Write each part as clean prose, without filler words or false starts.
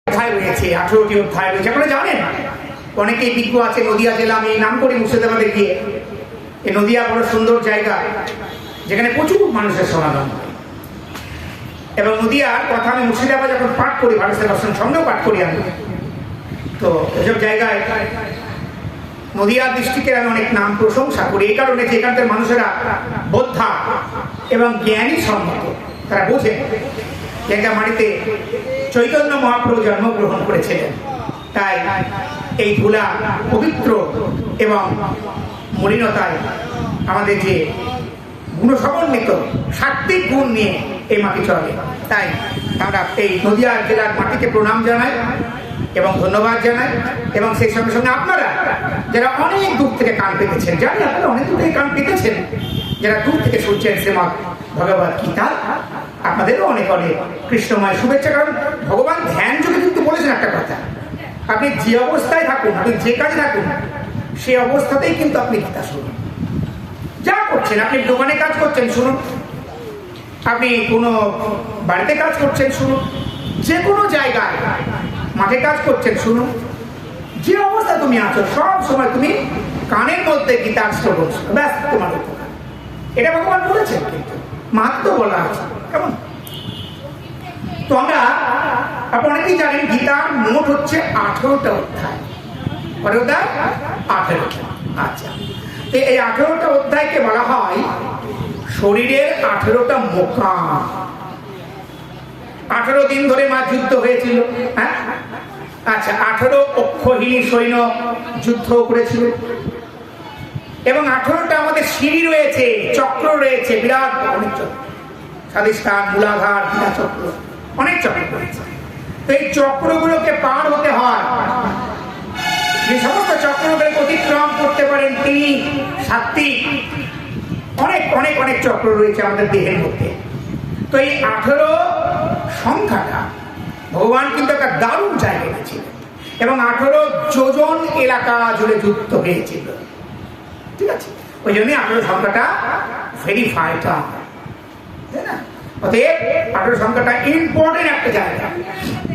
অধ্যায় রয়েছে, 18টি অধ্যায় রয়েছে। আপনারা জানেন, অনেকেই বিজ্ঞ আছে। নদিয়া জেলা, আমি নাম করি মুর্শিদাবাদে গিয়ে। এই নদিয়া বড় সুন্দর জায়গা, যেখানে প্রচুর মানুষের সমাগম হয়। এবং নদিয়ার কথা আমি মুর্শিদাবাদ যখন পাঠ করি, ভারত সেবাশ্রম সঙ্গেও পাঠ করি আমি, তো এসব জায়গায় নদিয়া ডিস্ট্রিক্টের আমি অনেক নাম প্রশংসা করি। এই কারণে যে এখানকার মানুষেরা বোদ্ধা এবং জ্ঞানী সম্মত, তারা বোঝে জায়গা মাটিতে চৈতন্য মহাপ্রভু জন্মগ্রহণ করেছিলেন। তাই এই ধুলা পবিত্র এবং মলিনতায় আমাদের যে গুণসমন্বিত সাত্বিক গুণ নিয়ে এই মাটি চলে। তাই আমরা এই নদিয়া জেলার মাটিকে প্রণাম জানাই এবং ধন্যবাদ জানাই। এবং সেই সঙ্গে সঙ্গে আপনারা যারা অনেক দূর থেকে কান পেতেছেন, জানি আপনারা অনেক দূর থেকে কান পেতেছেন, যারা দূর থেকে শুনছেন শ্রীমদ্ ভগবদ গীতা, আপনাদেরও অনেক অনেক কৃষ্ণময় শুভেচ্ছা। কারণ ভগবান ধ্যান যুগে কিন্তু বলেছেন একটা কথা, আপনি যে অবস্থায় থাকুন, আপনি যে কাজে থাকুন, সেই অবস্থাতেই কিন্তু আপনি গীতা শুনুন। যা করছেন, আপনি দোকানে কাজ করছেন শুনুন, আপনি কোনো বাড়িতে কাজ করছেন শুনুন, যে কোনো জায়গায় মাঠে কাজ করছেন শুনুন, যে অবস্থা তুমি আছো সব সময় তুমি কানের মধ্যে গীতার শ্রবণ, ব্যাস তোমার উপকার। এটা ভগবান বলেছেন, কিন্তু মাত্র বলা আছে কেমন। তো আমরা আপনি অনেকেই জানেন গীতার মোট হচ্ছে 18টা অধ্যায়। কত অধ্যায়? 18টা। আচ্ছা, তো এই 18টা অধ্যায়কে বলা হয় শরীরের 18টা মোকাম। 18 দিন ধরে মা যুদ্ধ হয়েছিল। হ্যাঁ, আচ্ছা, 18 অক্ষহীনী সৈন্য যুদ্ধ করেছিল। এবং 18টা আমাদের সিঁড়ি রয়েছে, চক্র রয়েছে, বিরাট অনেক চক্র, স্বাধিষ্ঠান, মূলাধার, ক্রীড়া চক্র, অনেক চক্র রয়েছে। তো এই চক্রগুলোকে পার হতে হয়। যে সমস্ত চক্রগুলোকে অতিক্রম করতে পারেন তিনি সাত্বিক। অনেক অনেক অনেক চক্র রয়েছে আমাদের দেহের মধ্যে। তো এই 18 সংখ্যাটা ভগবান কিন্তু একটা দারুণ জায়গায় গেছিলেন এবং 18 যোজন এলাকা জুড়ে যুদ্ধ হয়েছিল। ঠিক আছে, ওই জন্যই 18 সংখ্যাটা ভেরিফাইড, তাই না? অতএব 18 সংখ্যাটা ইম্পর্টেন্ট একটা জায়গা,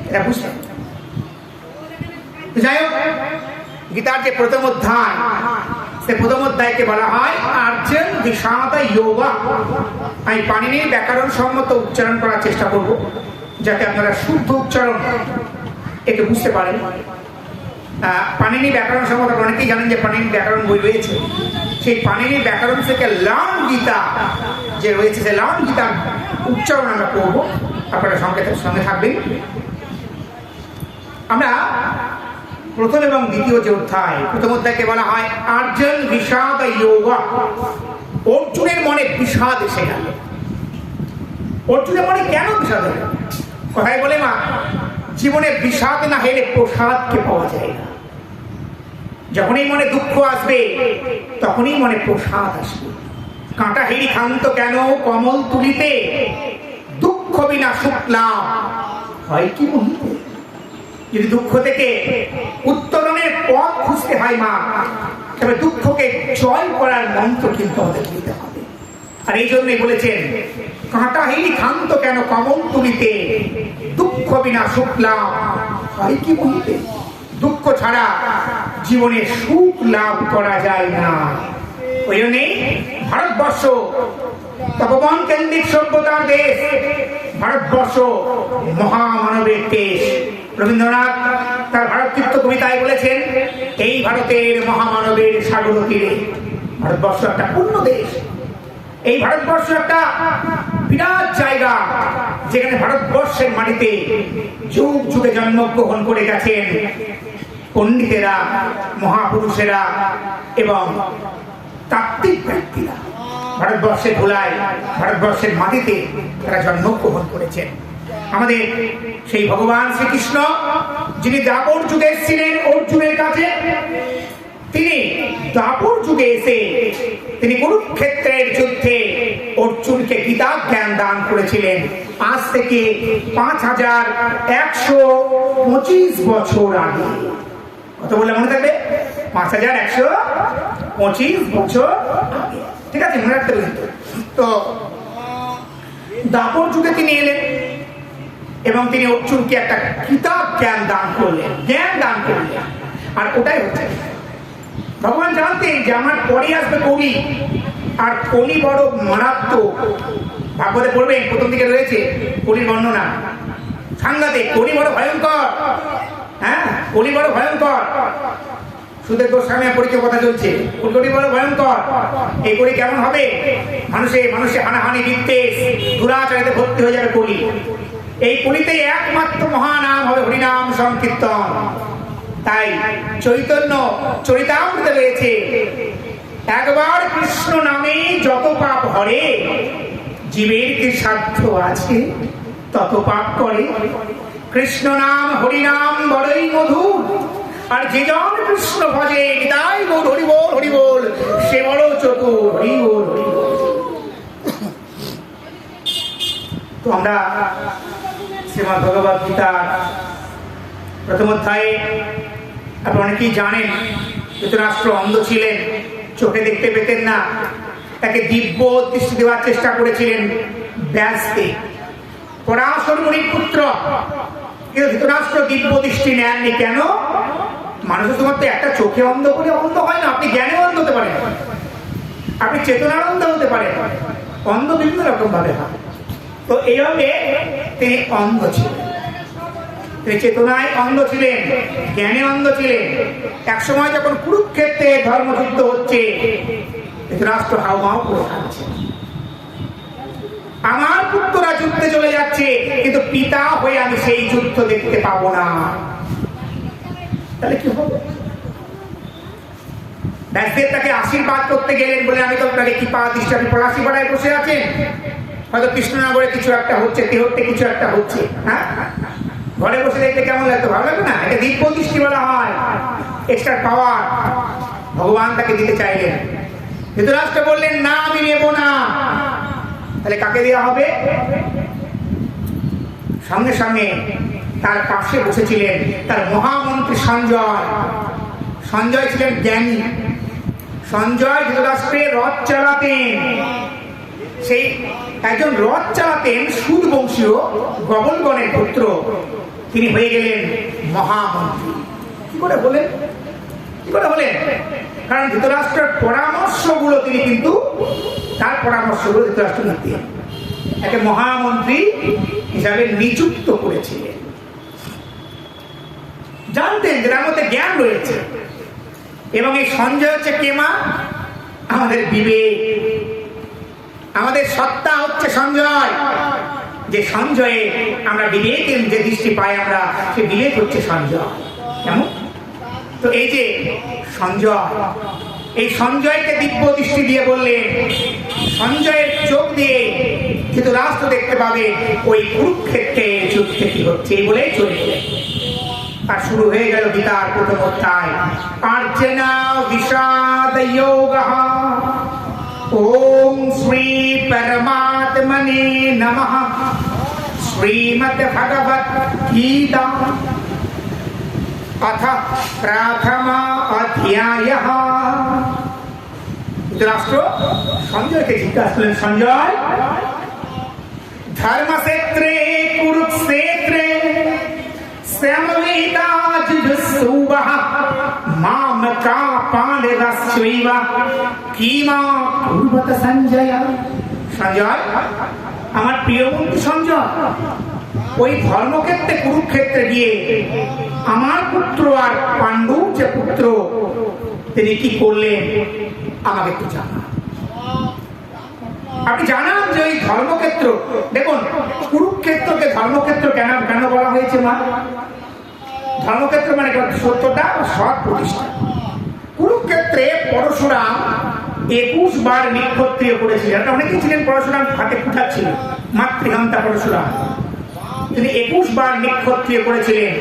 এটা বুঝতে হবে। যাই হোক, গীতার যে প্রথম অধ্যায়, সে প্রথম অধ্যায়কে বলা হয় আর্জেন বিষাদ যোগা। আমি পাণিনির ব্যাকরণ সম্মত উচ্চারণ করার চেষ্টা করব, যাতে আপনারা শুদ্ধ উচ্চারণ একটু বুঝতে পারেন। পাণিনি ব্যাকরণ সম্মত, অনেকেই জানেন যে পাণিনি ব্যাকরণ বই রয়েছে। সেই পাণিনি ব্যাকরণ থেকে লাম গীতা যে রয়েছে, সেই লাম গীতার উচ্চারণ আমরা করব। আপনারা সঙ্গে থাকবেন। আমরা প্রথম এবং দ্বিতীয় যে অধ্যায়, প্রথম অধ্যায়কে বলা হয় আর্জুন বিষাদ যোগা। অর্জুনের মনে বিষাদ এসে গেল। অর্জুনের মনে কেন বিষাদ এলো? কথায় বলে মা, জীবনে বিষাদ না হেলে প্রসাদকে পাওয়া যায় না। যখনই মনে দুঃখ আসবে তখনই মনে প্রসাদ আসবে। কাঁটা হেরি খান্ত কেন কমল তুলিতে, দুঃখ বিনা সুখ লাভ হয় কি মহিতে। যদি দুঃখ থেকে উত্তরণের পথ খুঁজতে হয় মা, তবে দুঃখকে জয় করার মন্ত্র কিন্তু আমাদের দিতে হবে। আর এই জন্যই বলেছেন কাঁটাহীনি ক্ষান্ত কেন কমল তুলিতে, দুঃখ বিনা সুখ লাভ হয় কি মহিতে। দুঃখ ছাড়া জীবনে সুখ লাভ করা যায় না। ওই জন্যে ভারতবর্ষ তপবন কেন্দ্রিক সভ্যতার দেশ, ভারতবর্ষ মহামানবের দেশ। রবীন্দ্রনাথ তার ভারতচিত্ত কবিতায় বলেছেন, এই ভারতের মহামানবের সাগর তীরে। ভারতবর্ষ একটা পূর্ণ দেশ। এই ভারতবর্ষ একটা বিরাট জায়গা, যেখানে ভারতবর্ষের মাটিতে যুগ যুগে জন্মগ্রহণ করে গেছেন পণ্ডিতেরা, মহাপুরুষেরা এবং তাত্ত্বিক ব্যক্তিরা। ভারতবর্ষের ধুলায়, ভারতবর্ষের মাটিতে তারা জন্মগ্রহণ করেছেন। আমাদের সেই ভগবান শ্রীকৃষ্ণ, যিনি দ্বাপর যুগে এসেছিলেন অর্জুনের কাছে, তিনি দ্বাপর যুগে এসে তিনি কুরুক্ষেত্রের যুদ্ধে অর্জুনকে গীতা জ্ঞান দান করেছিলেন। আজ থেকে 5125 বছর আগে। কত বললে মনে থাকবে? 5125 বছর আগে। ঠিক আছে, মনে রাখতে পারেন। তো দ্বাপর যুগে তিনি এলেন। এবং তিনি অর্জুনকে একটা কিতাব জ্ঞান দান করলেন, আর ওটাই হচ্ছে ভগবান জানতেন যে আমার পরে আসবে কলি, আর কলি বড় মারাত্মক। ভাগবতে পড়বেন প্রথম দিকে রয়েছে কলির বর্ণনা, সাংঘাতিক। কলি বড় ভয়ঙ্কর, হ্যাঁ কলি বড় ভয়ঙ্কর। সুদেব গোস্বামী পরীক্ষা কথা চলছে, কলি বড় ভয়ঙ্কর। এই কলি কেমন হবে? মানুষে হানাহানি, বিদ্বেষ, দুরাচারিতে ভর্তি হয়ে যাবে কলি। এই কলিতে একমাত্র মহানাম হবে হরিনাম সংকীর্তন। তাই চৈতন্য চরিতামৃতে রয়েছে, একবার কৃষ্ণ নামে যত পাপ হরে, জীবের কি সাধ্য আছে তত পাপ করে। কৃষ্ণ নাম হরিনাম বড়ই মধুর, আর যে জন কৃষ্ণ ভজে নিতাই গৌর হরি বল হরি বল, সে বড় চতুর হরি বল হরি বল। তো আমরা শ্রীমদ্ ভগবদ গীতার প্রথম অধ্যায়ে আপনারা অনেকেই জানেন, ধৃতরাষ্ট্র অন্ধ ছিলেন, চোখে দেখতে পেতেন না। তাকে দিব্য দৃষ্টি দেওয়ার চেষ্টা করেছিলেন ব্যাসদেব, পরাশর মুনির পুত্র। কিন্তু ধৃতরাষ্ট্র দিব্য দৃষ্টি নেননি। কেন? মানুষ শুধুমাত্র একটা চোখে অন্ধ করে অন্ধ হয় না, আপনি জ্ঞানে অন্ধ হতে পারেন, আপনি চেতনার অন্ধ হতে পারেন। অন্ধ বিভিন্ন রকম ভাবে হয়। তো এইভাবে তিনি অন্ধ ছিলেন, তিনি চেতনায় অন্ধ ছিলেন, জ্ঞানে অন্ধ ছিলেন। একসময় যখন কুরুক্ষেত্রে ধর্মযুদ্ধ হচ্ছে, ধৃতরাষ্ট্র হাউমাউ করে খাচ্ছে, আমার পুত্ররা যুদ্ধে চলে যাচ্ছে, কিন্তু পিতা হয়ে আমি সেই যুদ্ধ দেখতে পাবো না। তাহলে কি হবে? ব্যাসদেব তাকে আশীর্বাদ করতে গেলেন, বলে আমি তো আপনাকে কৃপা দৃষ্টি, আপনি পলাশিপাড়ায় বসে আছেন, হয়তো কৃষ্ণনগরে কিছু একটা হচ্ছে, তেহট্টে কিছু একটা হচ্ছে, হ্যাঁ ঘরে বসে দেখতে কেমন লাগতো? ভালো লাগবে না? এটা দিব্য দৃষ্টি বলা হয়, এক্সট্রা পাওয়ার ভগবান তাকে দিতে চাইলেন। ধৃতরাষ্ট্র বললেন না, আমি নেব না। তাহলে কাকে দেওয়া হবে? সঙ্গে সঙ্গে তার পাশে বসেছিলেন তার মহামন্ত্রী সঞ্জয়। সঞ্জয় ছিলেন জ্ঞানী। সঞ্জয় ধৃতরাষ্ট্রের রথ চালাতেন। সেই একজন রথ চালাতেন সুদ বংশীয় গবলগণের পুত্র, তিনি হয়ে গেলেন মহামন্ত্রী। কি করে হলেন? কারণ ধৃতরাষ্ট্রের পরামর্শগুলো তিনি কিন্তু তার পরামর্শগুলো ধৃতরাষ্ট্র নিতেন, একে মহামন্ত্রী হিসাবে নিযুক্ত করেছিলেন। জানতেন যে তার মধ্যে জ্ঞান রয়েছে। এবং এই সঞ্জয় হচ্ছে কে মা? আমাদের বিবেক, আমাদের সত্তা হচ্ছে সঞ্জয়। যে সঞ্জয়ে আমরা বিবেকের যে দৃষ্টি পাই, আমরা সে বিবেক হচ্ছে সঞ্জয়। কেমন? তো এই যে সঞ্জয়, এই সঞ্জয়কে দিব্য দৃষ্টি দিয়ে বললেন, সঞ্জয়ের চোখ দিয়ে ধৃতরাষ্ট্র দেখতে পাবে ওই কুরুক্ষেত্রে যুদ্ধে কি হচ্ছে, এই বলেই চলে গেলেন। আর শুরু হয়ে গেল গীতার প্রথম অধ্যায়, আর্চনা বিষাদ যোগঃ। ওম শ্রী পরমাত্মনে নমঃ। শ্রীমদ্ ভগবত গীতা अथ प्रथम अध्यायः। धृतराष्ट्र সঞ্জয়কে জিজ্ঞাসা করলেন, সঞ্জয়, ধর্মক্ষেত্রে কুরুক্ষেত্রে সমবেতা যুযুৎসুবঃ মামকা পাণ্ডবশ্চৈব কিমা কুর্বত সঞ্জয়। সঞ্জয়, আমার প্রিয় বন্ধু সঞ্জয়, ওই ধর্মক্ষেত্রে কুরুক্ষেত্রে গিয়ে আমার পুত্র আর পাণ্ডুর যে পুত্র তিনি কি করলেন আমাকে একটু জানান। আপনি জানান যে ওই ধর্মক্ষেত্র, দেখুন কুরুক্ষেত্রকে ধর্মক্ষেত্র কেন বলা হয়েছে মা? ধর্মক্ষেত্র মানে সত্যটা সৎ প্রতিষ্ঠা। কুরুক্ষেত্রে পরশুরাম 21 বার নিক্ষত্রিয় করেছিলেন। অনেকেই ছিলেন পরশুরাম হাতে কুঠার ছিল, মাতৃহন্তা পরশুরাম। তিনি 21 বার নিক্ষত্রিয় করেছিলেন।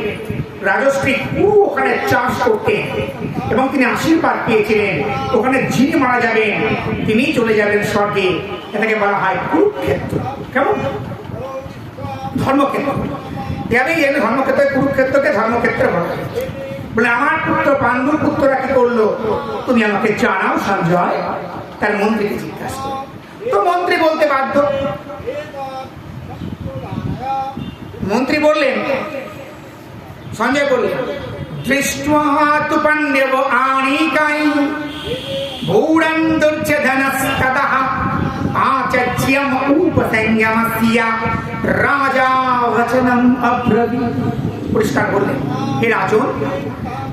রাজশ্রী পুরো ওখানে চাষ করতেন এবং তিনি আশীর্বাদ পেয়েছিলেন ওখানে যিনি মারা যাবেন তিনি চলে যাবেন স্বর্গে। এটাকে বলা হয় কুরুক্ষেত্র। কেমন? ধর্মক্ষেত্র। ধর্মক্ষেত্রে কুরুক্ষেত্রকে ধর্মক্ষেত্র বলা হয়। বলে আমার পুত্র পাণ্ডুর পুত্ররা কি করলো তুমি আমাকে জানাও সঞ্জয়। তার মন্ত্রীকে জিজ্ঞাসা করো। তো মন্ত্রী বলতে বাধ্য। মন্ত্রী বললেন, সঞ্জয় বললেন, দৃष्ट्वा तु पाण्डव आनीकाय भूरं दुर्योधनस्ततः आचर्यम् उपसंयमस्य राजा वचनम् अब्रवीत्। পরিষ্কার বললেন, হে রাজন,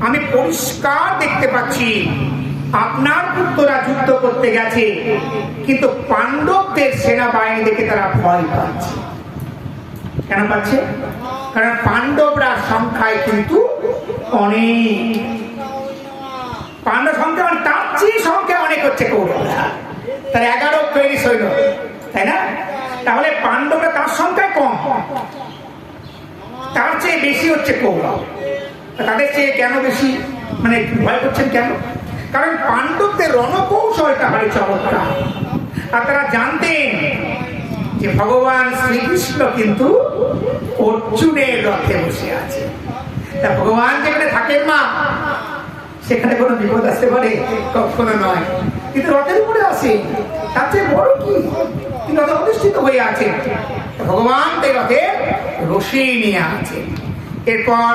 আমি পরিষ্কার দেখতে পাচ্ছি আপনার পুত্ররা যুদ্ধ করতে গেছে, কিন্তু পাণ্ডবদের সেনাবাহিনী দেখে তারা ভয় পাচ্ছে। কেন পাচ্ছে? কারণ পাণ্ডবরা সংখ্যায় কিন্তু অনেক, পাণ্ডব সংখ্যা তার চেয়ে সংখ্যা অনেক হচ্ছে কৌরবরা, তার 11 তৈরি সৈন্য, তাই না? তাহলে পাণ্ডবরা তার সংখ্যায় কম, তার চেয়ে বেশি হচ্ছে কৌরব। তাদের চেয়ে কেন বেশি, মানে ভয় করছেন কেন? কারণ পাণ্ডবদের রণকৌশলটা ভারী চমৎকার, আর তারা জানতেন যে ভগবান শ্রীকৃষ্ণ কিন্তু অর্জুনের রথে বসে আছে। তা ভগবান যেখানে থাকেন মা, সেখানে কোনো বিপদ আসতে পারে? কখনো নয়। কিন্তু রথের উপরে আসে, তার চেয়ে বড় কি, তিনি রথে অধিষ্ঠিত হয়ে আছেন। ভগবান এই রথে রশি নিয়ে আছেন। এরপর